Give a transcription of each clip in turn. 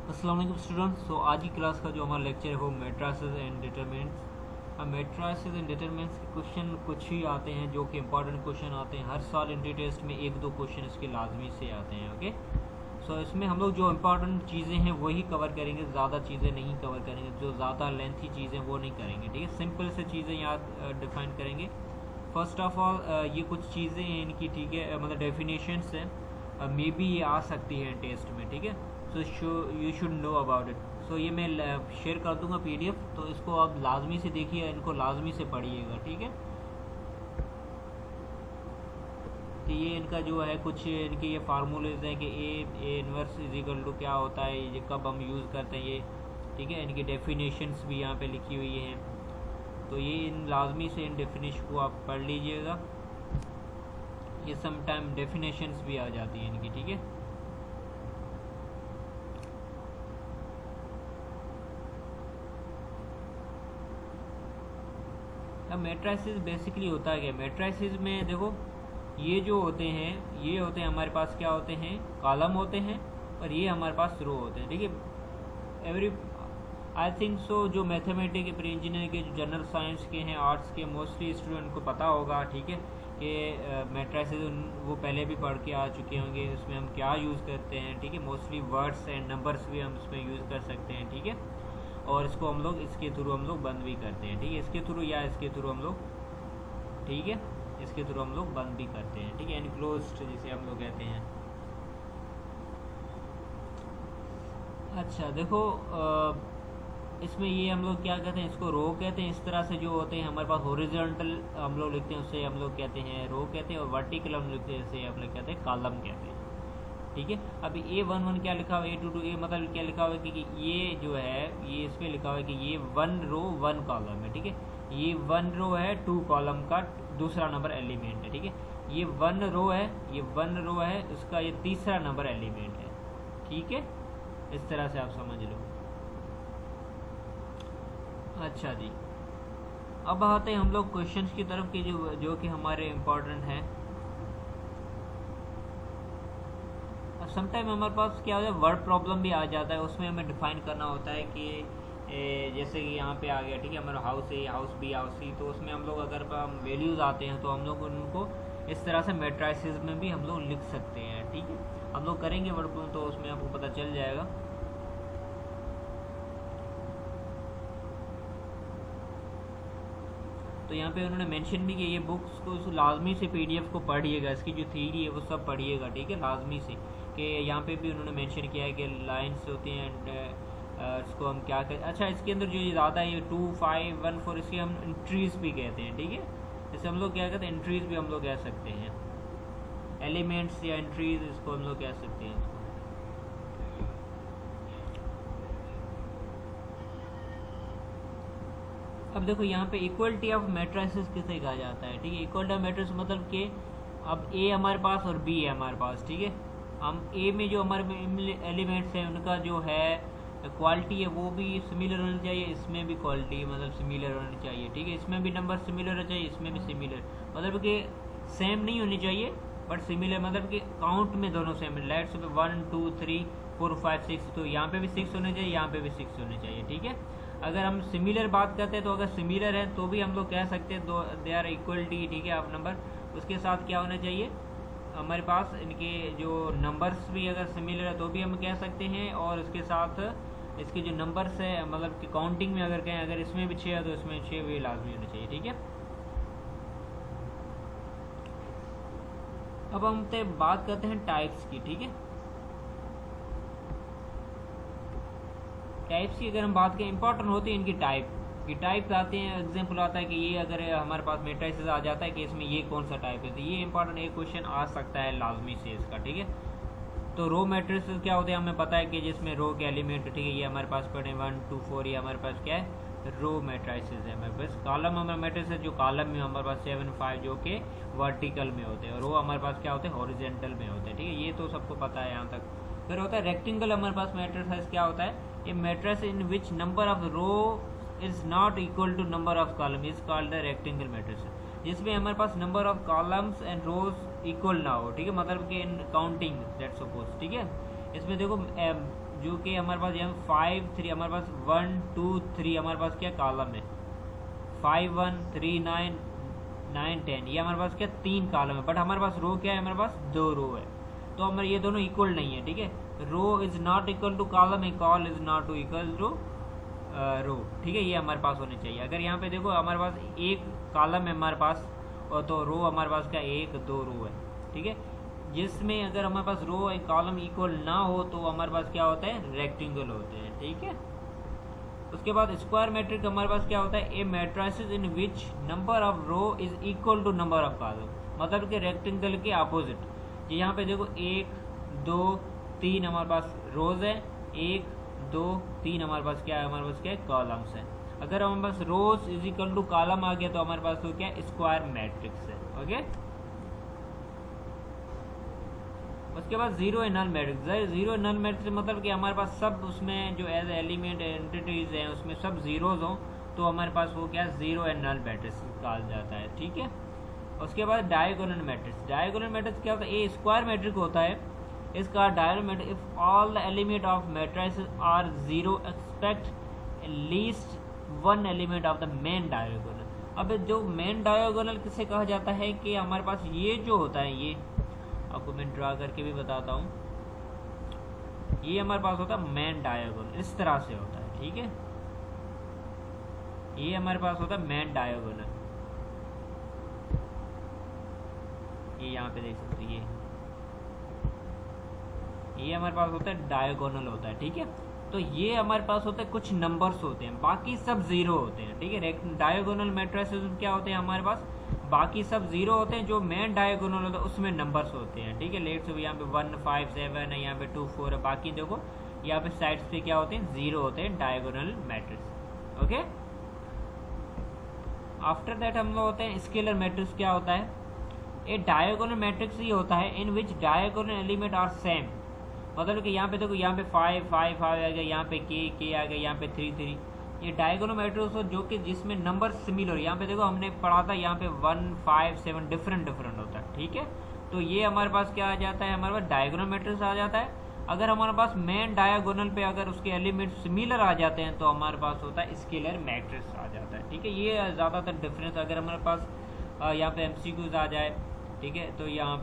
अस्सलाम वालेकुम स्टूडेंट्स। सो आज की क्लास का जो हमारा लेक्चर है वो मैट्रिसेस एंड डिटरमिनेंट्स। अब मैट्रिसेस एंड डिटरमिनेंट्स के क्वेश्चन कुछ ही आते हैं जो कि इंपॉर्टेंट क्वेश्चन आते हैं। हर साल इंट्री टेस्ट में एक दो क्वेश्चन इसके लाजमी से आते हैं। ओके, सो इसमें हम लोग जो इम्पॉर्टेंट चीज़ें हैं वही कवर करेंगे, ज़्यादा चीज़ें नहीं कवर करेंगे, जो ज़्यादा लेंथी चीज़ें वो नहीं करेंगे। ठीक है, सिंपल से चीज़ें याद डिफाइन करेंगे। फर्स्ट ऑफ ऑल ये कुछ चीज़ें हैं इनकी, ठीक है, मतलब डेफिनेशंस हैं, मे बी ये आ सकती हैं टेस्ट में। ठीक है, so you should know about it. So ये मैं शेयर कर दूंगा पीडीएफ, तो इसको आप लाजमी से देखिए, इनको लाजमी से पढ़िएगा। ठीक है, तो ये इनका जो है कुछ इनके ये फार्मूलेज हैं कि A inverse is equal to क्या होता है, ये कब हम यूज़ करते हैं ये। ठीक है, इनकी डेफिनेशंस भी यहाँ पे लिखी हुई हैं, तो ये इन लाजमी से इन डेफिनेशन को आप पढ़ लीजिएगा। ये सम टाइम डेफिनेशंस भी आ जाती हैं इनकी। ठीक है, अब मैट्रिसेस बेसिकली होता है क्या। मैट्रिसेस में देखो ये जो होते हैं, ये होते हैं हमारे पास क्या होते हैं, कॉलम होते हैं, और ये हमारे पास रो होते हैं। ठीक है, एवरी आई थिंक सो जो मैथमेटिक्स प्री इंजीनियरिंग के, जो जनरल साइंस के हैं, आर्ट्स के मोस्टली स्टूडेंट को पता होगा। ठीक है, कि मैट्रिसेस वो पहले भी पढ़ के आ चुके होंगे, उसमें हम क्या यूज़ करते हैं। ठीक है, मोस्टली वर्ड्स एंड नंबर्स भी हम उसमें यूज़ कर सकते हैं। ठीक है, और इसको हम लोग इसके थ्रू हम लोग बंद भी करते हैं। ठीक है, इसके थ्रू या इसके थ्रू हम लोग, ठीक है, इसके थ्रू हम लोग बंद भी करते हैं। ठीक है, एनक्लोज्ड जिसे हम लोग कहते हैं। अच्छा देखो, इसमें ये हम लोग क्या कहते हैं, इसको रो कहते हैं। इस तरह से जो होते हैं हमारे पास हॉरिजॉन्टल हम लोग लिखते हैं, उससे हम लोग कहते हैं रो कहते हैं, और वर्टिकल हम लिखते हैं, इसे हम लोग कहते हैं कॉलम कहते हैं। ठीक है, अभी A11 क्या लिखा हुआ है, A22 ए मतलब क्या लिखा हुआ है कि ये जो है, ये इस पर लिखा हुआ है कि ये 1 रो 1 कॉलम है। ठीक है, ये 1 रो है 2 कॉलम का दूसरा नंबर एलिमेंट है। ठीक है, ये 1 रो है, ये 1 रो है, उसका ये तीसरा नंबर एलिमेंट है। ठीक है, इस तरह से आप समझ लो। अच्छा जी, अब आते हैं हम लोग क्वेश्चंस की तरफ की जो कि हमारे इम्पोर्टेंट हैं। समटाइम हमारे पास क्या होता है, वर्ड प्रॉब्लम भी आ जाता है, उसमें हमें डिफाइन करना होता है कि जैसे कि यहाँ पे आ गया। ठीक है, हमारा हाउस ए, हाउस बी, हाउस सी, तो उसमें हम लोग अगर हम वैल्यूज़ आते हैं तो हम लोग उनको इस तरह से मैट्रिसेस में भी हम लोग लिख सकते हैं। ठीक है, हम लोग करेंगे वर्ड प्रॉब्लम तो उसमें आपको पता चल जाएगा। तो यहाँ पे उन्होंने मेंशन भी किया, ये बुक्स को लाजमी से पीडीएफ को पढ़िएगा, इसकी जो थ्योरी है वो सब पढ़िएगा। ठीक है, लाजमी से, कि यहाँ पे भी उन्होंने मेंशन किया है कि लाइंस होती हैं एंड इसको हम क्या करें। अच्छा, इसके अंदर जो ज़्यादा है ये 2, 5, 1, 4, इसकी हम एंट्रीज भी कहते हैं। ठीक है, जैसे हम लोग क्या कहते हैं, एंट्रीज भी हम लोग कह सकते हैं, एलिमेंट्स या एंट्रीज इसको हम लोग कह सकते हैं। अब देखो यहाँ पे इक्वलिटी ऑफ मैट्रिसेस किसे कहा जाता है। ठीक है, इक्वलिटी ऑफ मैट्रिस मतलब कि अब ए हमारे पास और बी है हमारे पास। ठीक है, हम ए में जो हमारे एलिमेंट्स हैं उनका जो है क्वालिटी है वो भी सिमिलर होनी चाहिए, इसमें भी क्वालिटी मतलब सिमिलर होनी चाहिए। ठीक है, इसमें भी नंबर सिमिलर होना चाहिए, इसमें भी सिमिलर, मतलब कि सेम नहीं होनी चाहिए बट सिमिलर, मतलब कि काउंट में दोनों सेम। लेट्स 1, 2, 3, 4, 5, 6, तो यहाँ पे भी 6 होने चाहिए, यहाँ पे भी 6 होने चाहिए। ठीक है, अगर हम सिमिलर बात करते हैं तो अगर सिमिलर है तो भी हम लोग कह सकते हैं दे आर इक्वलिटी। ठीक है, आप नंबर उसके साथ क्या होना चाहिए हमारे पास, इनके जो नंबर्स भी अगर सिमिलर है तो भी हम कह सकते हैं, और इसके साथ इसके जो नंबर्स है मतलब कि काउंटिंग में अगर कहें, अगर इसमें भी 6 है तो इसमें 6 भी लाजमी होना चाहिए। ठीक है, अब हम बात करते हैं टाइप्स की। ठीक है, टाइप्स की अगर हम बात करें, इंपॉर्टेंट होती है इनकी टाइप की। टाइप्स आते हैं, एग्जाम्पल आता है कि ये अगर हमारे पास मैट्रिसेस आ जाता है कि इसमें ये कौन सा टाइप है, तो ये इंपॉर्टेंट एक क्वेश्चन आ सकता है लाजमी से इसका। ठीक है, तो रो मैट्रिसेस क्या होते हैं हमें पता है कि जिसमें रो के एलिमेंट, ठीक है, ये हमारे पास पड़े 1, 2, 4, ये हमारे पास क्या है, रो मैट्रिसेस है हमारे पास। कॉलम हमारे मैट्रिसेस जो कॉलम में हमारे पास 7, 5 जो कि वर्टिकल में होते हैं, और रो हमारे पास क्या होते हैं, हॉरिजॉन्टल में होते हैं। ठीक है, ये तो सबको पता है यहाँ तक। फिर होता है रेक्टेंगल, हमारे पास मैट्रिसेस क्या होता है, a matrix in which number of row is not equal to number of column is called the rectangle matrix, जिसमें हमारे पास number of columns and rows equal ना हो। ठीक है, मतलब कि इन काउंटिंग लेट्स सपोज। ठीक है, इसमें देखो जो कि हमारे पास यहाँ 5 3 हमारे पास 1 2 3 हमारे पास क्या कॉलम है, 5 1 3 9 9 10, ये हमारे पास क्या 3 कॉलम है, बट हमारे पास रो क्या है, हमारे पास 2 रो है। तो हमारे ये दोनों इक्वल नहीं है, ठीक है। Row is not equal to column, a call is not to equal to row, ठीक है। ये हमारे पास होने चाहिए। अगर यहाँ पे देखो हमारे पास एक कॉलम है हमारे पास, और तो रो हमारे पास क्या 1 2 रो है, ठीक है। जिसमें अगर हमारे पास रो और कॉलम इक्वल ना हो तो हमारे पास क्या होता है, रेक्टेंगल होते हैं, ठीक है। उसके बाद स्क्वायर मैट्रिक्स हमारे पास क्या होता है, a matrices in which number of row is equal to number of column, मतलब कि रेक्टेंगल के अपोजिट। यहाँ पे देखो 1 2 3 हमारे पास रोज है, 1 2 3 हमारे पास क्या है, हमारे पास क्या है कॉलम्स है। अगर हमारे पास रोज इज इक्वल टू कॉलम आ गया तो हमारे पास तो क्या स्क्वायर मैट्रिक्स है, ओके। उसके बाद zero and null matrix. Zero and null matrix मतलब कि हमारे पास सब उसमें जो एज एलिमेंट एंटिटीज हैं उसमें सब जीरोज हों तो हमारे पास वो क्या जीरो एंड नल मैट्रिक्स कहा जाता है, ठीक है। उसके बाद डायगोनल मैट्रिक्स। डायगोनल मैट्रिक्स क्या होता है, ए स्क्वायर मैट्रिक्स होता है, इसका diagonal matrix if all the element of matrices are zero expect least one element of the main diagonal. अब जो मेन डायगोनल किसे कहा जाता है कि हमारे पास ये जो होता है, ये आपको मैं ड्रा करके भी बताता हूँ, ये हमारे पास होता है मेन डायगोनल, इस तरह से होता है, ठीक है। ये हमारे पास होता है मेन डायगोनल, ये यहाँ पे देख सकते हैं, ये हमारे पास होता है डायगोनल होता है, ठीक है। तो ये हमारे पास होता है कुछ नंबर्स होते हैं, बाकी सब जीरो होते हैं, ठीक है। डायगोनल मैट्रिसेस क्या होते हैं हमारे पास, बाकी सब जीरो होते हैं, जो मेन डायगोनल होता है उसमें नंबर्स होते हैं, ठीक है। लेट से यहाँ पे 1 5 7 है, यहाँ पे 2 4 है, बाकी देखो यहाँ पे साइड्स पे क्या होते हैं, जीरो होते हैं diagonal matrix, okay. After that हम लोग होते हैं स्केलर मैट्रिक्स। क्या होता है, ए डायगोनल मैट्रिक्स ये होता है in which diagonal element are same, मतलब कि यहाँ पे देखो यहाँ पे 5 5 5 आ गया, यहाँ पे k आ गया, यहाँ पे 3 3, ये डायगोनल मैट्रिक्स हो जो कि जिसमें नंबर सिमिलर। यहाँ पे देखो हमने पढ़ा था यहाँ पे 1 5 7 डिफरेंट होता है, ठीक है। तो ये हमारे पास क्या आ जाता है, हमारे पास डायगोनल मैट्रिक्स आ जाता है। अगर हमारे पास मेन डायगोनल पे अगर उसके एलिमेंट सिमिलर आ जाते हैं तो हमारे पास होता है स्केलर मैट्रिक्स आ जाता है, ठीक है। ये ज़्यादातर डिफरेंस। अगर हमारे पास यहाँ पे MCQs आ जाए, ठीक है, तो यहाँ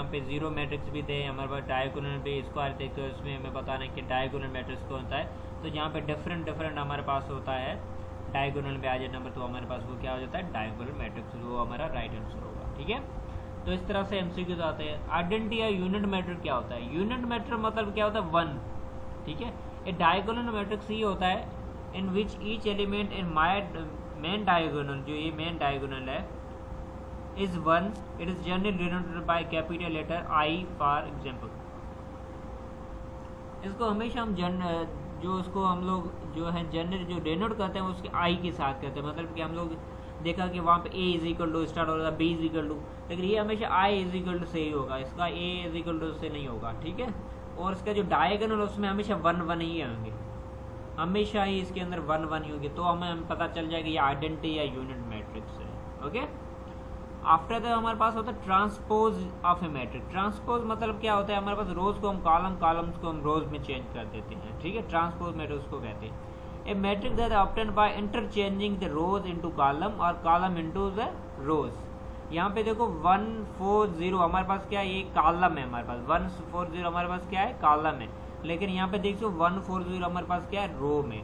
पे जीरो मैट्रिक्स भी थे, हमारे पास डायगोनल भी स्क्वायर थे, तो इसमें हमें बताना है कि डायगोनल मैट्रिक्स कौन होता है। तो यहाँ पे डिफरेंट हमारे पास होता है, डायगोनल पे आ जाए नंबर तो हमारे पास वो क्या हो जाता है, डायगोनल मैट्रिक्स, वो हमारा राइट आंसर होगा, ठीक है। तो इस तरह से MCQs आते हैं। आइडेंटिटी या यूनिट मैट्रिक्स क्या होता है, यूनिट मैट्रिक्स मतलब क्या होता है 1, ठीक है। ये डायगोनल मैट्रिक्स ही होता है in which each element in main diagonal, जो ये मेन डायगोनल है is 1, it is generally denoted by capital letter I for example। इसको हमेशा हम जो इसको हम लोग जो है जनरल जो डेनोट करते हैं उसके I के साथ करते हैं, मतलब कि हम लोग देखा कि वहाँ पे A is equal to start होगा, B इज इक्वल टू, लेकिन ये हमेशा I इज इक्वल टू से ही होगा, इसका A इज इक्वल टू से नहीं होगा, ठीक है। और इसका जो डायगोनल उसमें हमेशा 1 1 ही होंगे, हमेशा ही इसके अंदर 1 1 ही होंगे, तो हमें पता चल जाएगा ये आइडेंटिटी या यूनिट मैट्रिक्स है, ओके। आफ्टर दैट हमारे पास होता है transpose of A matrix. Transpose मतलब क्या होता है, हमारे पास रोज को हम कॉलम्स को हम रोज में चेंज कर देते हैं, ठीक है। ट्रांसपोज मैट्रिक्स को कहते हैं a matrix that obtain by interchanging the rows into column और कॉलम इनटू द रोज। यहाँ पे देखो 1 4 0 हमारे पास क्या है, ये कॉलम है, हमारे पास 1 4 0 हमारे पास क्या है, कॉलम है। लेकिन यहाँ पे देख सकते हो 1 4 0 हमारे पास क्या है, रो में।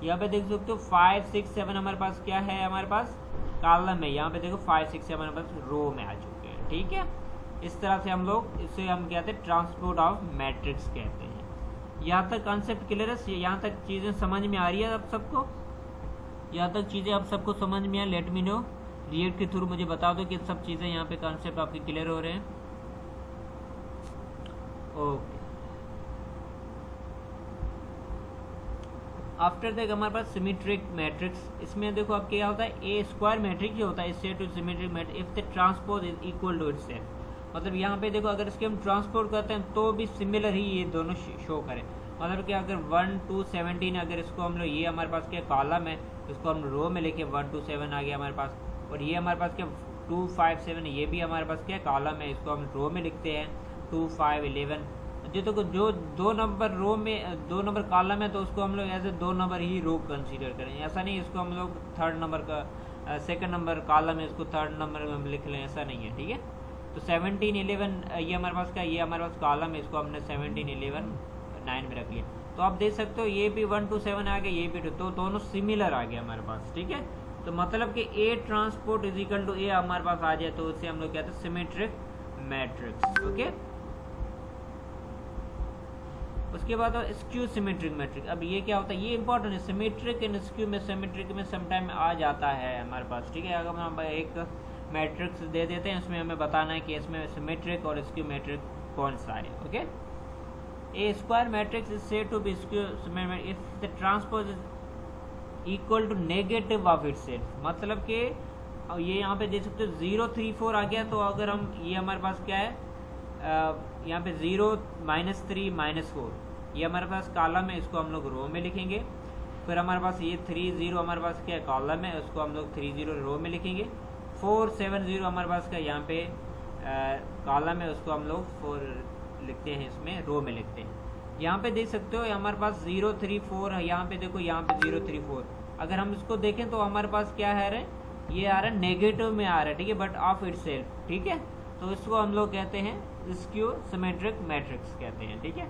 यहाँ पे देख सकते हो 5 6 7 हमारे पास क्या है, हमारे पास कॉलम में। यहाँ पे देखो 5 6 7 हमारे पास रो में आ चुके हैं, ठीक है। इस तरह से हम लोग इसे हम कहते हैं ट्रांसपोर्ट ऑफ मैट्रिक्स कहते हैं। यहाँ तक कॉन्सेप्ट क्लियर है, यहाँ तक चीज़ें समझ में आ रही है आप सबको, यहाँ तक चीज़ें आप सबको समझ में आ, लेट मी नो, रिएक्ट के थ्रू मुझे बता दो कि सब चीज़ें यहाँ पे कॉन्सेप्ट आपके क्लियर हो रहे हैं, ओके। आफ्टर दैट हमारे पास सिमेट्रिक मैट्रिक्स। इसमें देखो अब क्या होता है, ए स्क्वायर मैट्रिक्स जो होता है इससे to symmetric matrix if the transpose is equal to itself. मतलब यहाँ पे देखो अगर इसके हम ट्रांसपोर्ट करते हैं तो भी सिमिलर ही ये दोनों शो करें। मतलब कि अगर 1 2 17 अगर इसको हम लोग, ये हमारे पास क्या कॉलम है, इसको हम रो में लेके 1 2 7 आ गया हमारे पास, और ये हमारे पास क्या 2 5 7 ये भी हमारे पास क्या कॉलम है, इसको हम रो में लिखते हैं 2 5 11 तो जो 2 नंबर रो में 2 नंबर कॉलम है तो उसको हम लोग एज ए 2 नंबर ही रो कंसीडर करेंगे। ऐसा नहीं इसको हम लोग थर्ड नंबर का सेकंड नंबर कॉलम है इसको थर्ड नंबर में हम लिख लें, ऐसा नहीं है, ठीक है। तो 17 11 ये हमारे पास क्या, ये हमारे पास कॉलम है, इसको हमने 17 11 9 में रख लिया। तो आप देख सकते हो ये भी 1 to 7 आ गया, ये भी तो दोनों सिमिलर आ गया हमारे पास, ठीक है। तो मतलब कि ए ट्रांसपोर्ट इज इक्वल टू ए हमारे पास आ जाए तो उसे हम लोग कहते हैं सिमेट्रिक मैट्रिक्स, ओके। उसके बाद स्क्यू सिमेट्रिक मैट्रिक्स। अब ये क्या होता है, ये इंपॉर्टेंट है, सिमेट्रिक एंड स्क्यू में सिमेट्रिक में समटाइम आ जाता है हमारे पास, ठीक है। अगर हम एक मैट्रिक्स दे देते हैं उसमें हमें बताना है कि इसमें सिमेट्रिक और स्क्यू मैट्रिक कौन सा है, okay. A square matrix is said to be skew if the transpose is equal to negative of itself. मतलब कि ये यहाँ पे देख सकते हो 0 3 4 आ गया, तो अगर हम ये हमारे पास क्या है, यहाँ पे 0 -3 -4 ये हमारे पास कॉलम है, इसको हम लोग रो में लिखेंगे। फिर हमारे पास ये 3 0 हमारे पास क्या कॉलम है, उसको हम लोग 3 0 रो में लिखेंगे। 4 7 0 हमारे पास का यहाँ पे कॉलम है, उसको हम लोग 4 लिखते हैं, इसमें रो में लिखते हैं। यहाँ पे देख सकते हो हमारे पास 0 3 4 है, यहाँ पे देखो यहाँ पे 0 3 4। अगर हम इसको देखें तो हमारे पास क्या है, ये आ रहा है नेगेटिव में आ रहा है, ठीक है, बट ऑफ इटसेल्फ, ठीक है। तो इसको हम लोग कहते हैं स्क्यू सिमेट्रिक मैट्रिक्स कहते हैं, ठीक है।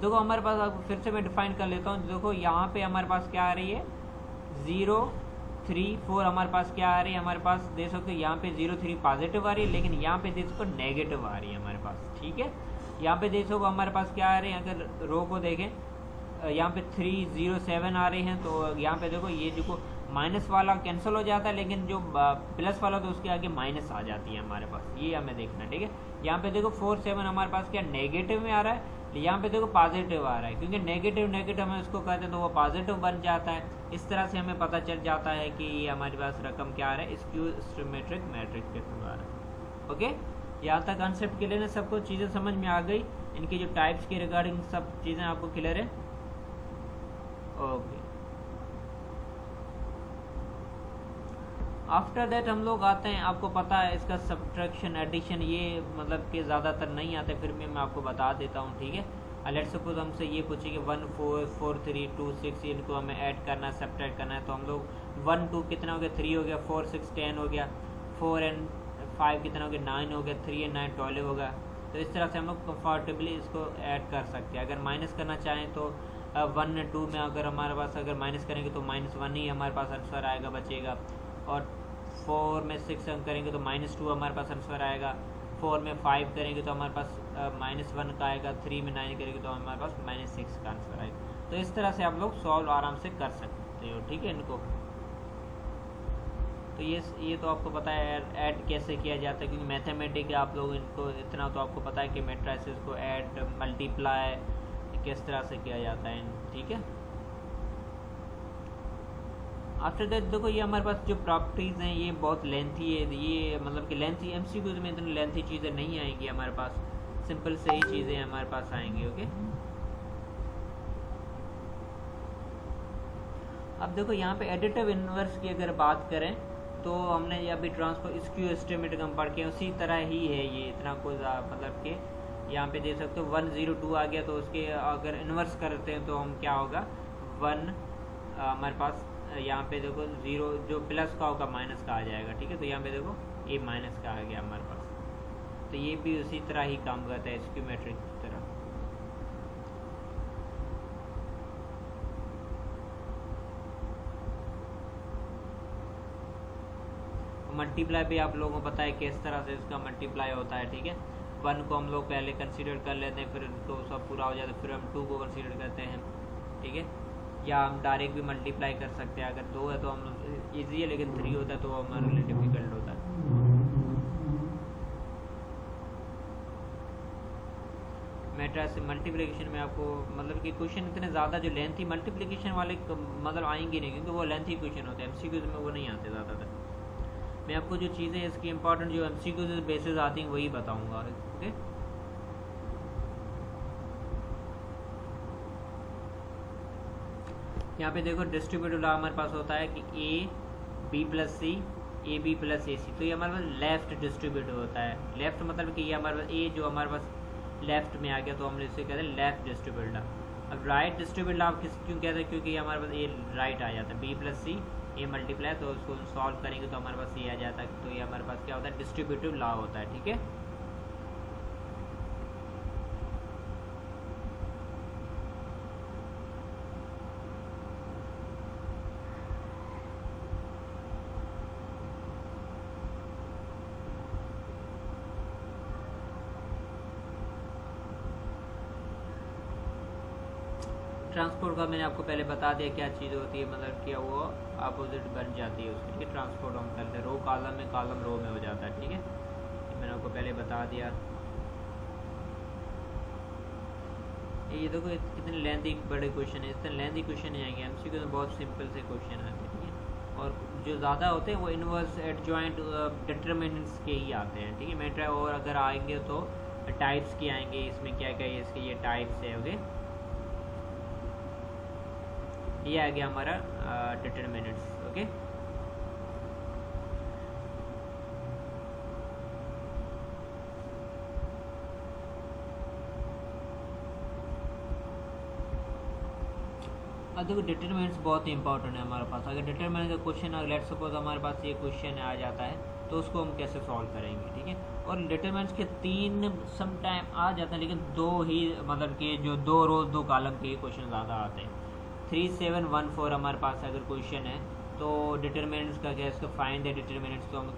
देखो हमारे पास, अब फिर से मैं डिफाइन कर लेता हूँ। देखो यहाँ पे हमारे पास क्या आ रही है, 0 3 4 हमारे पास क्या आ रही है, हमारे पास देख सकते हो यहाँ पे 0 3 पॉजिटिव आ रही है, लेकिन यहाँ पे देख सकते नेगेटिव आ रही है हमारे पास, ठीक है। यहाँ पे देखो हमारे पास क्या आ रहे हैं, अगर रो को देखें यहाँ पे 3 0 7 आ रहे हैं, तो यहाँ पे देखो ये देखो माइनस वाला कैंसिल हो जाता है, लेकिन जो प्लस वाला तो उसके आगे माइनस आ जाती है हमारे पास, ये हमें देखना है, ठीक है। यहाँ पे देखो 4 7 हमारे पास क्या नेगेटिव में आ रहा है, यहाँ पे देखो पॉजिटिव आ रहा है, क्योंकि नेगेटिव नेगेटिव हम इसको कहते हैं तो वो पॉजिटिव बन जाता है। इस तरह से हमें पता चल जाता है कि ये हमारे पास रकम क्या आ रहा है, स्क्यू सिमेट्रिक मैट्रिक्स के थ्रू आ रहा है, ओके। यहाँ तक कॉन्सेप्ट क्लियर है, सबको चीज़ें समझ में आ गई, इनकी जो टाइप्स के रिगार्डिंग सब चीज़ें आपको क्लियर है, ओके। आफ्टर दैट हम लोग आते हैं, आपको पता है इसका सब्ट्रैक्शन एडिशन ये मतलब कि ज़्यादातर नहीं आते, फिर भी मैं आपको बता देता हूँ, ठीक है। लेट्स सपोज हमसे ये पूछे कि 1 4 4 3 2 6 इनको हमें ऐड करना है, सब्ट्रैक्ट करना है, तो हम लोग 1 2 कितना हो गया 3 हो गया, 4 6 10 हो गया, 4 and 5 कितना हो गया 9 हो गया, 3 and 9 12 होगा। तो इस तरह से हम लोग कंफर्टेबली इसको ऐड कर सकते हैं। अगर माइनस करना चाहें तो 1 और 2 में अगर हमारे पास अगर माइनस करेंगे तो -1 ही हमारे पास आंसर आएगा, बचेगा। और 4 में 6 अंक करेंगे तो -2 हमारे पास आंसर आएगा। 4 में 5 करेंगे तो हमारे पास -1 का आएगा। 3 में 9 करेंगे तो हमारे पास -6 का आंसर आएगा। तो इस तरह से आप लोग सॉल्व आराम से कर सकते हो, ठीक है इनको। तो ये तो आपको पता है ऐड कैसे किया जाता है, क्योंकि मैथमेटिक आप लोग इनको इतना तो आपको पता है कि मैट्रिसेस को ऐड मल्टीप्लाई किस तरह से किया जाता है, ठीक है। आफ्टर दैट देखो ये हमारे पास जो प्रॉपर्टीज़ हैं ये बहुत लेंथी है, ये मतलब कि लेंथी एमसीक्यूज में इतनी लेंथी चीज़ें नहीं आएंगी हमारे पास, सिंपल से ही चीज़ें हमारे पास आएंगी, ओके। अब देखो यहाँ पे एडिटिव इन्वर्स की अगर बात करें तो हमने ये अभी ट्रांसफर स्क्यू एस्टिमेट हम पढ़ के उसी तरह ही है ये, इतना कोई मतलब कि यहाँ पे देख सकते हो 102 आ गया, तो उसके अगर इन्वर्स करते हैं तो हम क्या होगा 1 हमारे पास यहाँ पे देखो 0 जो प्लस का होगा माइनस का आ जाएगा, ठीक है। तो यहाँ पे देखो ये माइनस का आ गया हमारे पास, तो ये भी उसी तरह ही काम करता है स्क्यू मैट्रिक्स की तरह। मल्टीप्लाई भी आप लोगों को पता है किस तरह से इसका मल्टीप्लाई होता है, ठीक है। 1 को हम लोग पहले कंसीडर कर लेते हैं, फिर तो सब पूरा हो जाता है, फिर हम 2 को कंसीडर करते हैं, ठीक है। या हम डायरेक्ट भी मल्टीप्लाई कर सकते हैं, अगर 2 है तो हम ईजी है, लेकिन 3 होता है तो हमारे लिए डिफिकल्ट होता है। मैट्रिक्स मल्टीप्लिकेशन में आपको मतलब कि क्वेश्चन इतने ज़्यादा जो लेंथी मल्टीप्लिकेशन वाले मतलब आएंगे नहीं, क्योंकि वो लेंथी क्वेश्चन होते हैं, एमसीक्यूज में वो नहीं आते ज़्यादातर। मैं आपको जो चीज़ें इसकी इंपॉर्टेंट जो एमसीक्यूज बेसिस आती हैं वही बताऊंगा, ओके। यहाँ पे देखो डिस्ट्रीब्यूटिव लॉ हमारे पास होता है कि A B plus C A B plus A C, तो ये हमारे पास लेफ्ट डिस्ट्रीब्यूटिव होता है। लेफ्ट मतलब कि ये हमारे पास ए जो हमारे पास लेफ्ट में आ गया तो हम इसे कहते हैं लेफ्ट डिस्ट्रीब्यूटेड लाभ। अब राइट डिस्ट्रीब्यूटेड लाभ किस क्यों कहते हैं, क्योंकि हमारे पास ये राइट आ जाता है B plus C A multiply, तो उसको सॉल्व करेंगे तो हमारे पास ये आ जाता है, तो ये हमारे पास क्या होता है डिस्ट्रीब्यूटिव लॉ होता है। ठीक है, ट्रांसपोर्ट का मैंने आपको पहले बता दिया क्या चीज़ होती है, मतलब क्या वो अपोजिट बन जाती है उसकी। ठीक है, ट्रांसपोर्ट हम करते हैं रो कॉलम में, कॉलम रो में हो जाता है। ठीक है, मैंने आपको पहले बता दिया। ये देखो कितने लेंथी बड़े क्वेश्चन है, इतने लेंथी क्वेश्चन नहीं आएंगे, एमसीक्यू में बहुत सिंपल से क्वेश्चन आते हैं। ठीक है, और जो ज़्यादा होते हैं वो इनवर्स एडजॉइंट डिटरमिनेंट्स के ही आते हैं। ठीक है, मेट्रा और अगर आएंगे तो टाइप्स के आएंगे, इसमें क्या क्या है इसके ये टाइप्स है। ओके, ये आ गया हमारा डिटरमिनेंट्स। ओके, अब देखो डिटरमिनेंट्स बहुत ही इंपॉर्टेंट है हमारे पास। अगर डिटरमिनेंट का क्वेश्चन अगर लेट्स सपोज हमारे पास ये क्वेश्चन आ जाता है तो उसको हम कैसे सॉल्व करेंगे। ठीक है, और डिटरमिनेंट्स के 3 सम टाइम आ जाते हैं, लेकिन 2 ही मतलब कि जो 2 रो 2 कॉलम के क्वेश्चन ज़्यादा आते हैं। 3 7 1 4 हमारे पास अगर क्वेश्चन है तो डिटरमिनेंट्स का क्या, इसको फाइंड द डिटरमिनेंट्स तो हम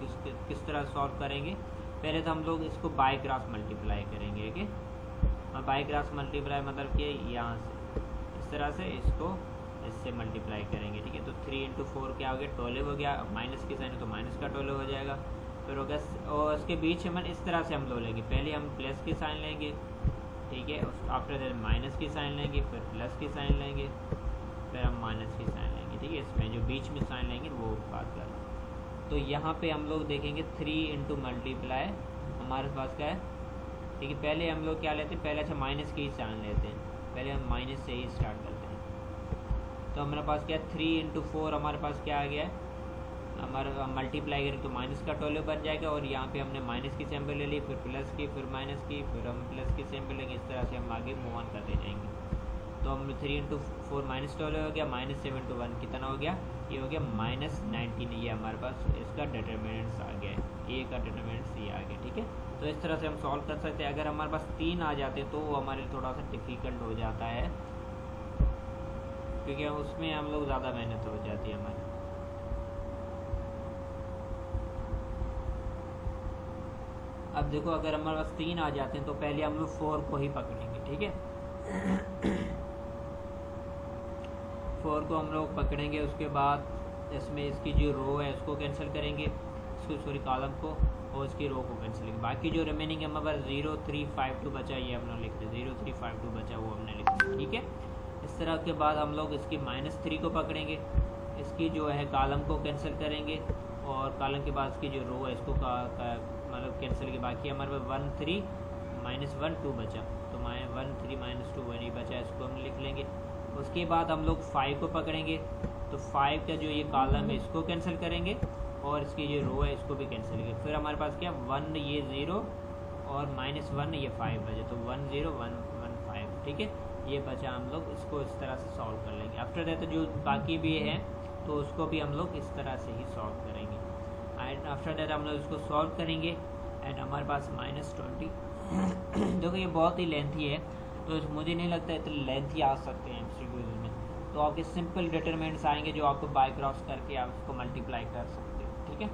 किस तरह सॉल्व करेंगे। पहले तो हम लोग इसको बाय क्रॉस मल्टीप्लाई करेंगे। ओके, और बाय क्रॉस मल्टीप्लाई मतलब कि यहाँ से इस तरह से इसको इससे मल्टीप्लाई करेंगे। ठीक है, तो 3 × 4 क्या हो गया 12 हो गया। माइनस की साइन है तो माइनस का 12 हो जाएगा। फिर हो गया, और इसके बीच में इस तरह से हम लो लेंगे, पहले हम प्लस की साइन लेंगे। ठीक है, आफ्टर दैट माइनस की साइन लेंगे, फिर प्लस की साइन लेंगे, फिर हम माइनस की साइन लेंगे। ठीक है, इसमें जो बीच में साइन लेंगे वो बात कर रहा हूँ। तो यहाँ पे हम लोग देखेंगे 3 × मल्टीप्लाई हमारे पास क्या है। ठीक है, पहले हम लोग क्या लेते हैं, पहले अच्छा माइनस की ही साइन लेते हैं, पहले हम माइनस से ही स्टार्ट करते हैं। तो हमारे पास क्या है 3 × 4 हमारे पास क्या आ गया है, हमारा मल्टीप्लाई करें तो माइनस का 12 बन जाएगा। और यहाँ पे हमने माइनस की सिंबल ले ली, फिर प्लस की, फिर माइनस की, फिर हम प्लस की सिंबल लेंगे। इस तरह से हम आगे मूव ऑन करते जाएंगे। तो हम 3 × 4 -12 हो गया, -7 × 1 कितना हो गया, ये हो गया -19। ये हमारे पास इसका डिटरमिनेंट्स आ गया है, ए का डिटरमिनेंट्स ये आ गया। ठीक है, तो इस तरह से हम सॉल्व कर सकते हैं। अगर हमारे पास 3 आ जाते तो वो हमारे लिए थोड़ा सा डिफ़िकल्ट हो जाता है, क्योंकि उसमें हम लोग ज़्यादा मेहनत हो जाती है हमारी। अब देखो अगर हमारे पास 3 आ जाते हैं तो पहले हम लोग 4 को ही पकड़ेंगे। ठीक है, 4 को हम लोग पकड़ेंगे, उसके बाद इसमें इसकी जो रो है उसको कैंसिल करेंगे, इसको सॉरी कॉलम को, और इसकी रो को कैंसिल करेंगे। बाकी जो रिमेनिंग है हमारे पास 0 3 5 2 बचा, ये हमने लिख दिया 0 3 5 2 बचा, वो हमने लिख दिया। ठीक है, इस तरह के बाद हम लोग इसकी -3 को पकड़ेंगे, इसकी जो है कॉलम को कैंसिल करेंगे, और कॉलम के बाद इसकी जो रो है इसको मतलब कैंसिल के बाकी हमारे पास 1 3 -1 2 बचा, तो 1 3 -2 1 ही बचा, इसको हम लिख लेंगे। उसके बाद हम लोग 5 को पकड़ेंगे, तो 5 का जो ये कॉलम है इसको कैंसिल करेंगे, और इसकी जो रो है इसको भी कैंसिल करेंगे। फिर हमारे पास क्या 1 ये 0 और -1 ये 5 बचे, तो 1 0 1 1 5। ठीक है, ये बचा, हम लोग इसको इस तरह से सॉल्व कर लेंगे। आफ्टर दैट जो बाकी भी है तो उसको भी हम लोग इस तरह से ही सॉल्व करेंगे। एंड आफ्टर दैट हम लोग इसको सॉल्व करेंगे एंड हमारे पास -20 देखो ये बहुत ही लेंथी है, तो मुझे नहीं लगता इतने लेंथी आ सकते हैं एमसीक्यूज में। तो आपके सिंपल डिटरमिनेंट्स आएंगे जो आपको बाय क्रॉस करके आप उसको मल्टीप्लाई कर सकते हो। ठीक है,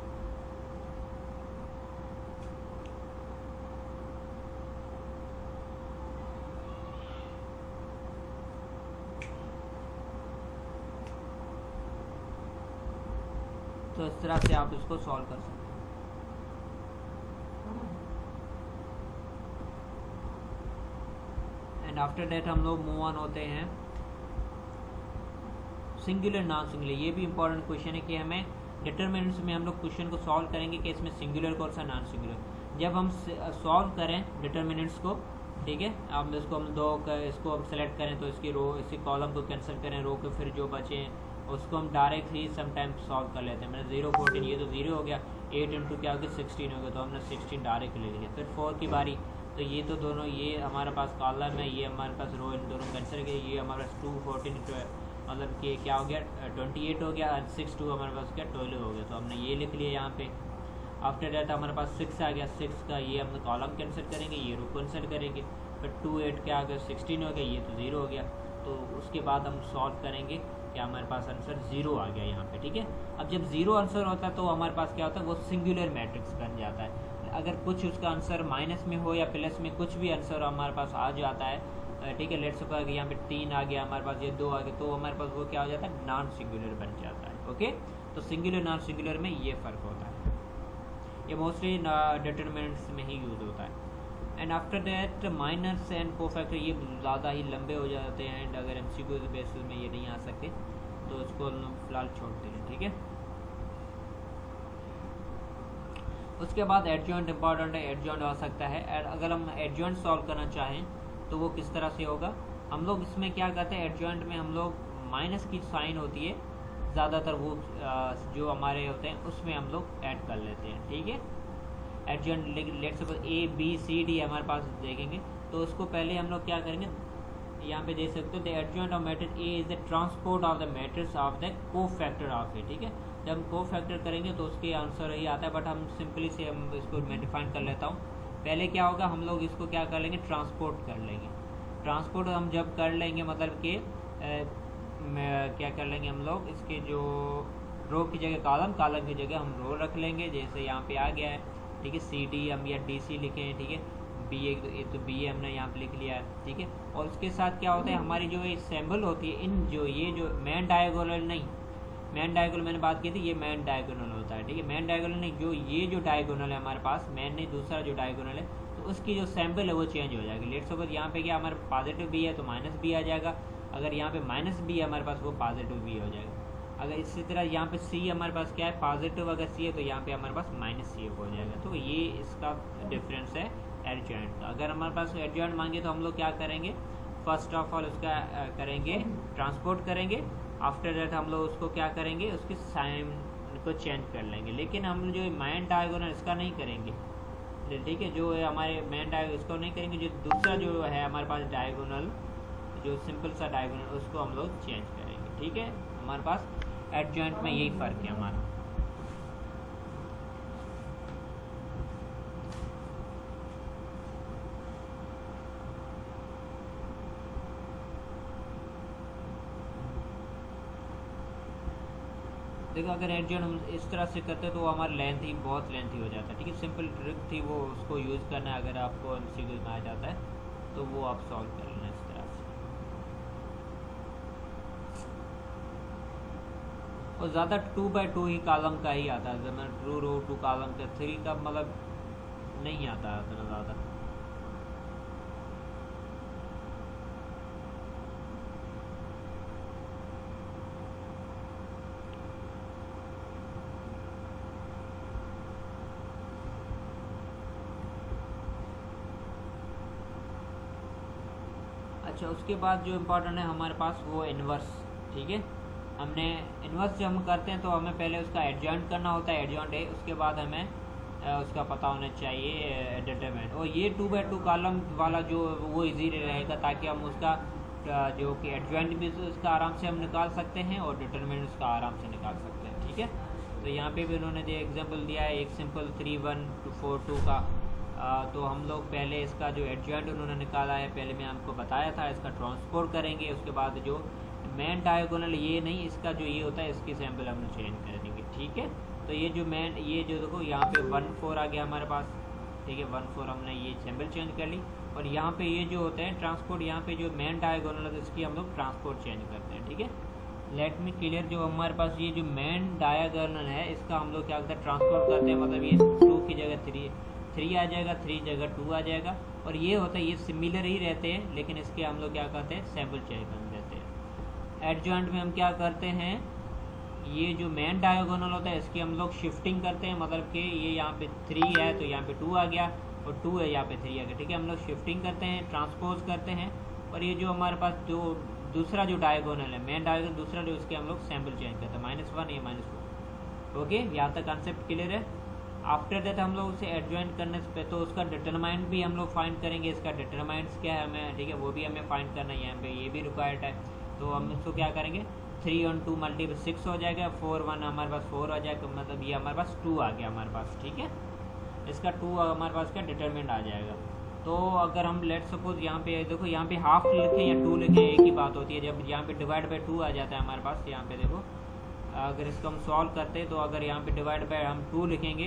तो इस तरह से आप इसको सॉल्व कर सकते हैं। एंड आफ्टर डेट हम लोग मूव ऑन होते हैं सिंगुलर नॉन सिंगुलर। ये भी इंपॉर्टेंट क्वेश्चन है कि हमें डिटरमिनेंट्स में हम लोग क्वेश्चन को सॉल्व करेंगे कि इसमें सिंगुलर कौन सा नॉन सिंगुलर। जब हम सॉल्व करें डिटरमिनेंट्स को, ठीक है, अब इसको हम इसको हम सेलेक्ट करें तो इसकी रो इसी कॉलम को कैंसिल करें, रो के फिर जो बचे उसको हम डायरेक्ट ही समटाइम्स सॉल्व कर लेते हैं। मैंने 0 14 ये तो 0 हो गया, 8 × क्या हो गया 16 हो गया, तो हमने 16 डायरेक्ट ले लिया। फिर 4 की बारी, तो ये तो दोनों, ये हमारे पास कॉलम है, ये हमारे पास रो, इन दोनों कैंसिल किए, ये हमारे पास 2 14 मतलब कि क्या हो गया 28 हो गया, 6 2 हमारे पास क्या 12 हो गया, तो हमने ये लिख लिया यहाँ पे। आफ्टर दैट हमारे पास 6 आ गया, 6 का ये हम कॉलम कैंसिल करेंगे, ये रो कैंसिल करेंगे, फिर 2 8 क्या आ गया 16 हो गया, ये तो 0 हो गया। तो उसके बाद हम सॉल्व करेंगे, क्या हमारे पास आंसर 0 आ गया यहाँ पे, ठीक है। अब जब 0 आंसर होता है तो हमारे पास क्या होता है, वो सिंगुलर मैट्रिक्स बन जाता है। अगर कुछ उसका आंसर माइनस में हो या प्लस में, कुछ भी आंसर हमारे पास आ जाता है, ठीक है, लेट्स सपोज यहाँ पे 3 आ गया हमारे पास, ये 2 आ गया, तो हमारे पास वो क्या हो जाता है, नॉन सिंगुलर बन जाता है। ओके, तो सिंगुलर नॉन सिंगुलर में ये फ़र्क होता है, ये मोस्टली डिटरमिनेंट्स में ही यूज़ होता है। And after that minus and cofactor ये ज़्यादा ही लंबे हो जाते हैं, एंड अगर एमसीक्यू के बेसिस में ये नहीं आ सकते तो इसको फिलहाल छोड़ते हैं, ठीक है। उसके बाद एडजॉइंट इंपॉर्टेंट है, एडजॉइंट हो सकता है, अगर हम एडजॉइंट सॉल्व करना चाहें तो वो किस तरह से होगा, हम लोग इसमें क्या करते हैं, एडजॉइंट में हम लोग माइनस की साइन होती है ज़्यादातर, वो जो हमारे होते हैं उसमें हम लोग ऐड कर लेते हैं, ठीक है। Adjoint let's suppose A B C D हमारे पास देखेंगे, तो उसको पहले हम लोग क्या करेंगे, यहाँ पे देख सकते हो, the adjoint of matrix A is the transport of the matrix of the cofactor of A, ठीक है। जब हम कोफैक्टर करेंगे तो उसके आंसर ही आता है, बट हम सिंपली से हम इसको मैं डिफाइन कर लेता हूँ। पहले क्या होगा, हम लोग इसको क्या कर लेंगे, ट्रांसपोर्ट कर लेंगे। ट्रांसपोर्ट हम जब कर लेंगे मतलब कि क्या कर लेंगे हम लोग, इसके जो रो की जगह कॉलम, कॉलम की जगह हम रो रख लेंगे, जैसे यहाँ पे आ गया है, ठीक है। सी डी हम या डी सी लिखे हैं, ठीक है। बी ए तो बी ए हमने यहाँ पे लिख लिया है, ठीक है। और उसके साथ क्या होता है, हमारी जो ये सिंबल होती है, इन जो ये जो मैन डायगोनल नहीं, मैन डायगोनल मैंने बात की थी, ये मैन डायगोनल होता है, ठीक है। मैन डायगोनल नहीं, जो ये जो डायगोनल है हमारे पास, मैन नहीं दूसरा जो डायगोनल है, तो उसकी जो सैम्पल है वो चेंज हो जाएगी। लेट्स सपोज यहाँ पे क्या हमारे पॉजिटिव बी है तो माइनस बी आ जाएगा, अगर यहाँ पे माइनस बी है हमारे पास वो पॉजिटिव बी हो जाएगा। अगर इसी तरह यहाँ पे सी हमारे पास क्या है, पॉजिटिव अगर सी है तो यहाँ पे हमारे पास माइनस सी हो जाएगा। तो ये इसका डिफरेंस है एडजॉइंट का। अगर हमारे पास एडजॉइंट मांगे तो हम लोग क्या करेंगे, फर्स्ट ऑफ ऑल उसका करेंगे ट्रांसपोर्ट करेंगे, आफ्टर दैट हम लोग उसको क्या करेंगे, उसकी साइन को चेंज कर लेंगे। लेकिन हम जो मैन डायगोनल इसका नहीं करेंगे, ठीक है, जो है हमारे मैन डायगोनल इसको नहीं करेंगे, जो दूसरा जो है हमारे पास डायगोनल, जो सिंपल सा डायगोनल, उसको हम लोग चेंज करेंगे, ठीक है। हमारे पास एडजॉइंट में यही फ़र्क है हमारा। देखो अगर एडजॉइंट हम इस तरह से करते तो हमारा लेंथ ही बहुत लेंथी हो जाता है, ठीक है। सिंपल ट्रिक थी वो, उसको यूज़ करना है, अगर आपको एमसीक्यू में आ जाता है तो वो आप सॉल्व कर लेना इस तरह से। और ज़्यादा 2x2 ही कॉलम का ही आता है, मैं 2 रो 2 कॉलम का 3 का मतलब नहीं आता है उतना ज़्यादा। अच्छा, उसके बाद जो इम्पोर्टेंट है हमारे पास वो इन्वर्स, ठीक है। हमने इन्वर्स जब हम करते हैं तो हमें पहले उसका एडजॉइंट करना होता है, एडजॉइंट है, उसके बाद हमें उसका पता होना चाहिए डिटरमिनेंट। और ये 2x2 कॉलम वाला जो वो इजी रहेगा, ताकि हम उसका जो कि एडजॉइंट भी उसका आराम से हम निकाल सकते हैं और डिटरमिनेंट उसका आराम से निकाल सकते हैं, ठीक है। तो यहाँ पे भी उन्होंने जो एग्जांपल दिया है, एक सिंपल 3 1 4 2 का, तो हम लोग पहले इसका जो एडजॉइंट उन्होंने निकाला है, पहले मैं आपको बताया था, इसका ट्रांसपोर्ट करेंगे, उसके बाद जो मैन डायगोनल ये नहीं, इसका जो ये होता है इसकी सैम्पल हम चेंज कर देंगे, ठीक है। तो ये जो मैन, ये जो देखो यहाँ पे 1 4 आ गया हमारे पास, ठीक है, 1 4 हमने ये सैम्पल चेंज कर ली। और यहाँ पे ये जो होता है ट्रांसपोर्ट, यहाँ पे जो मैन डायगोनल है इसकी हम लोग ट्रांसपोर्ट चेंज करते हैं, ठीक है। लेट मी क्लियर, जो हमारे पास ये जो मैन डायगोनल है इसका हम लोग क्या करते हैं, ट्रांसपोर्ट करते हैं, मतलब ये 2 की जगह 3 आ जाएगा, 3 जगह 2 आ जाएगा। और ये होता है, ये सिमिलर ही रहते हैं, लेकिन इसके हम लोग क्या करते हैं, सैम्पल चेंज कर देते हैं। एडजॉइंट में हम क्या करते हैं, ये जो मैन डायगोनल होता है इसकी हम लोग शिफ्टिंग करते हैं, मतलब कि ये यहाँ पे 3 है तो यहाँ पे 2 आ गया, और 2 है यहाँ पे 3 आ गया, ठीक है। हम लोग शिफ्टिंग करते हैं, ट्रांसपोज करते हैं, और ये जो हमारे पास जो दूसरा जो डायगोनल है, मैन डायगोनल दूसरा, जो उसके हम लोग सैम्पल चेंज करते हैं, -1 ये -1। ओके, यहाँ तक कॉन्सेप्ट क्लियर है। आफ्टर दैट हम लोग उसे एडजॉइंट करने पे तो उसका डिटरमाइंट भी हम लोग फाइंड करेंगे, इसका डिटरमाइंट्स क्या है हमें, ठीक है, वो भी हमें फाइंड करना है, यहाँ पे ये भी रिक्वायर्ड है। तो हम इसको क्या करेंगे, 3 और 2 मल्टीपल 6 हो जाएगा, 4 1 हमारे पास 4 हो जाएगा, मतलब ये हमारे पास 2 आ गया हमारे पास, ठीक है, इसका 2 हमारे पास क्या डिटरमिनेंट आ जाएगा। तो अगर हम लेट सपोज यहाँ पे देखो, यहाँ पे हाफ लिखें या 2 लिखें एक ही बात होती है, जब यहाँ पे डिवाइड बाई 2 आ जाता है हमारे पास, यहाँ पे देखो अगर इसको हम सॉल्व करते हैं तो अगर यहाँ पे डिवाइड बाई हम 2 लिखेंगे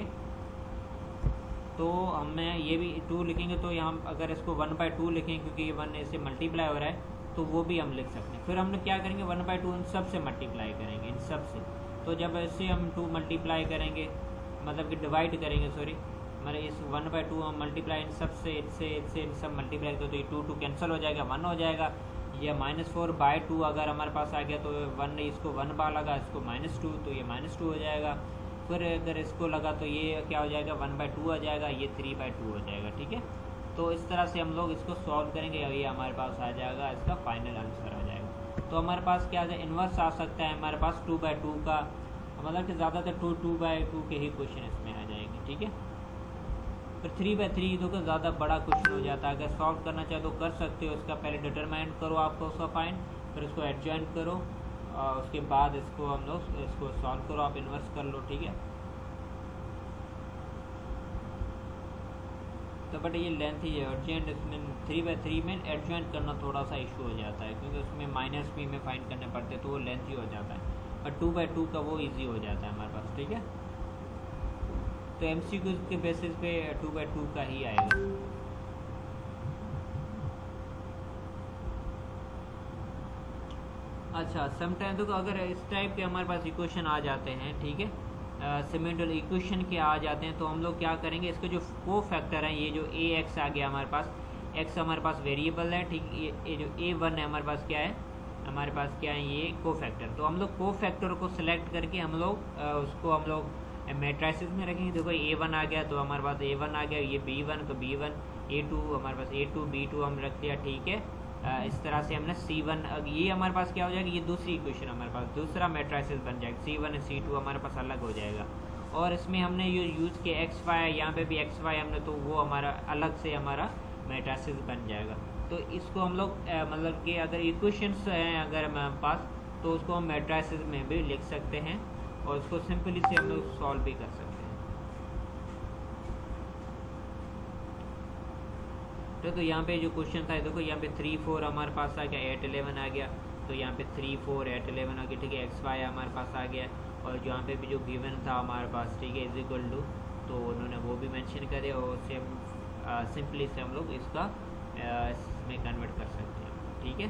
तो हमें ये भी 2 लिखेंगे, तो यहाँ अगर इसको 1/2 लिखेंगे क्योंकि ये 1 इससे मल्टीप्लाई हो रहा है तो वो भी हम लिख सकते हैं। फिर हम क्या करेंगे, 1/2 इन सब से मल्टीप्लाई करेंगे, इन सब से। तो जब इससे हम 2 मल्टीप्लाई करेंगे, मतलब कि डिवाइड करेंगे, सॉरी, हमारे इस 1/2 हम मल्टीप्लाई इन सब से, इससे इन सब मल्टीप्लाई करते तो ये 2 कैंसिल हो जाएगा, 1 हो जाएगा। ये -4/2 अगर हमारे पास आ गया तो 1, इसको 1 बार लगा, इसको -2 तो ये -2 हो जाएगा। फिर अगर इसको लगा तो ये क्या हो जाएगा, 1/2 आ जाएगा, ये 3/2 हो जाएगा, ठीक है। तो इस तरह से हम लोग इसको सॉल्व करेंगे और ये हमारे पास आ जाएगा, इसका फाइनल आंसर आ जाएगा। तो हमारे पास क्या है, इन्वर्स आ सकता है हमारे पास 2/2 का, मतलब कि ज़्यादातर 2/2 के ही क्वेश्चन इसमें आ जाएंगे, ठीक है। फिर 3/3 तो ज़्यादा बड़ा क्वेश्चन हो जाता है, अगर सॉल्व करना चाहे तो कर सकते हो। इसका पहले डिटरमाइंट करो आपको उसका फाइंड, फिर उसको एडजॉइंट करो और उसके बाद इसको हम लोग इसको सॉल्व करो, आप इन्वर्स कर लो, ठीक है। तो बट ये लेंथ ही है एडजॉइंट, इसमें 3/3 में एडजॉइंट करना थोड़ा सा इशू हो जाता है क्योंकि उसमें माइनस भी में फाइंड करने पड़ते हैं तो वो लेंथ ही हो जाता है, और 2/2 का वो ईजी हो जाता है हमारे पास, ठीक है। तो MCQ के बेसिस पे 2/2 का ही आएगा। अच्छा, समटाइम देखो अगर इस टाइप के हमारे पास इक्वेशन आ जाते हैं, ठीक है, सिमेट्रिकल इक्वेशन के आ जाते हैं, तो हम लोग क्या करेंगे, इसके जो को फैक्टर है, ये जो AX आ गया हमारे पास, X हमारे पास वेरिएबल है, ठीक, ये जो A1 है हमारे पास क्या है, हमारे पास क्या है, ये को फैक्टर। तो हम लोग को फैक्टर को सिलेक्ट करके हम लोग उसको हम लोग मैट्रिसेस में रखेंगे। देखो A1 आ गया तो हमारे पास A1 आ गया, ये B1 तो B1, A2 हमारे पास A2, B2 हम रख दिया, ठीक है। इस तरह से हमने C1, ये हमारे पास क्या हो जाएगा, ये दूसरी इक्वेशन हमारे पास दूसरा मैट्रिसेस बन जाएगा, C1 C2 हमारे पास अलग हो जाएगा। और इसमें हमने ये यूज़ किया XY, यहाँ पे भी XY हमने, तो वो हमारा अलग से हमारा मैट्रिसेस बन जाएगा। तो इसको हम लोग मतलब कि अगर इक्वेशंस हैं अगर हमारे पास तो उसको हम मैट्रिसेस में भी लिख सकते हैं और उसको सिंपली से हम लोग सॉल्व भी कर सकते हैं। तो यहाँ पे जो क्वेश्चन था देखो, यहाँ पे 3 4 हमारे पास आ गया, 8 11 आ गया, तो यहाँ पे 3 4 8 11 आ गया, ठीक है। XY हमारे पास आ गया और जो यहाँ पे भी जो गिवन था हमारे पास, ठीक है, इज इक्वल टू, तो उन्होंने वो भी मेंशन करे और उससे हम सिंपली से हम लोग इसका इसमें कन्वर्ट कर सकते हैं, ठीक है।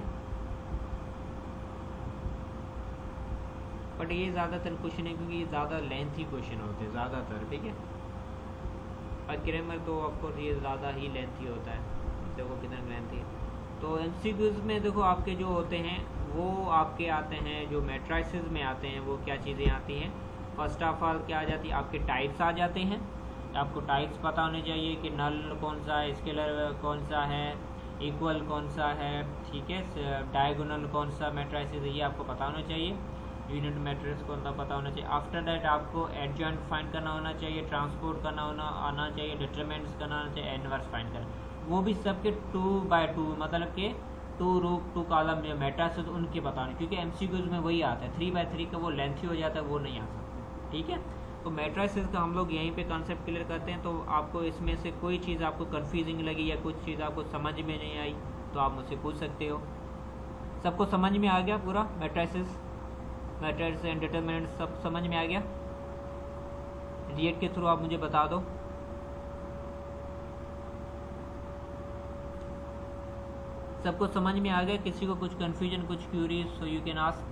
बट ये ज़्यादातर क्वेश्चन है क्योंकि ये ज़्यादा लेंथी क्वेश्चन होते हैं ज़्यादातर, ठीक है। और ग्रामर तो ऑफकोर्स ये ज़्यादा ही लेंथी होता है, देखो कितना लेंथी है। तो MCQs में देखो आपके जो होते हैं वो आपके आते हैं, जो मैट्रिसेस में आते हैं वो क्या चीज़ें आती हैं। फर्स्ट ऑफ ऑल क्या आ जाती है, आपके टाइप्स आ जाते हैं। आपको टाइप्स पता होने चाहिए कि नल कौन सा है, स्केलर कौन सा है, इक्वल कौन सा है, ठीक है, डायगोनल कौन सा मैट्रिसेस है, ये आपको पता होना चाहिए। यूनिट मैट्रिक्स कौन सा पता होना चाहिए। आफ्टर दैट आपको एडजॉइंट फाइंड करना होना चाहिए, ट्रांसपोर्ट करना आना चाहिए, डिटरमिनेंट्स करना आना चाहिए, इनवर्स फाइंड करना, वो भी सबके 2/2 मतलब कि 2 रो 2 कॉलम जो मैट्रिसेस उनके बताने, क्योंकि MCQs में वही आता है। 3/3 का वो लेंथी हो जाता है, वो नहीं आ सकता, ठीक है। तो मैट्रिसेस का हम लोग यहीं पे कॉन्सेप्ट क्लियर करते हैं। तो आपको इसमें से कोई चीज़ आपको कन्फ्यूजिंग लगी या कुछ चीज़ आपको समझ में नहीं आई तो आप मुझसे पूछ सकते हो। सबको समझ में आ गया पूरा, मैट्रिसेस मैट्रिक्स एंड डिटरमिनेंट सब समझ में आ गया। रिएक्ट के थ्रू आप मुझे बता दो। सबको समझ में आ गया, किसी को कुछ कन्फ्यूजन कुछ queries, so you can ask.